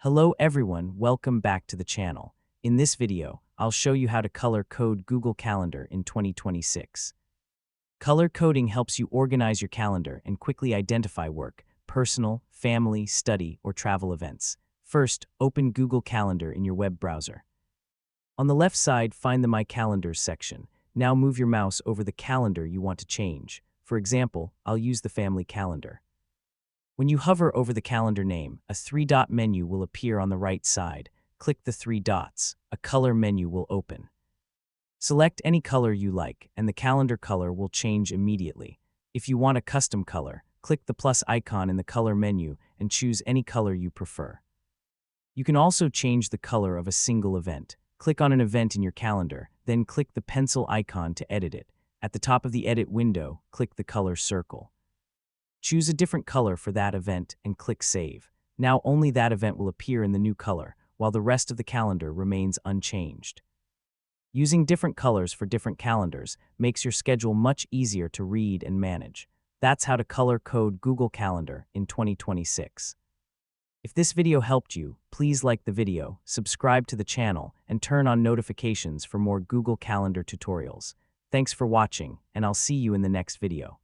Hello everyone, welcome back to the channel. In this video, I'll show you how to color code Google Calendar in 2026. Color coding helps you organize your calendar and quickly identify work, personal, family, study, or travel events. First, open Google Calendar in your web browser. On the left side, find the My Calendars section. Now move your mouse over the calendar you want to change. For example, I'll use the family calendar. When you hover over the calendar name, a three-dot menu will appear on the right side. Click the three dots. A color menu will open. Select any color you like, and the calendar color will change immediately. If you want a custom color, click the plus icon in the color menu and choose any color you prefer. You can also change the color of a single event. Click on an event in your calendar, then click the pencil icon to edit it. At the top of the edit window, click the color circle. Choose a different color for that event and click Save. Now only that event will appear in the new color, while the rest of the calendar remains unchanged. Using different colors for different calendars makes your schedule much easier to read and manage. That's how to color code Google Calendar in 2026. If this video helped you, please like the video, subscribe to the channel, and turn on notifications for more Google Calendar tutorials. Thanks for watching, and I'll see you in the next video.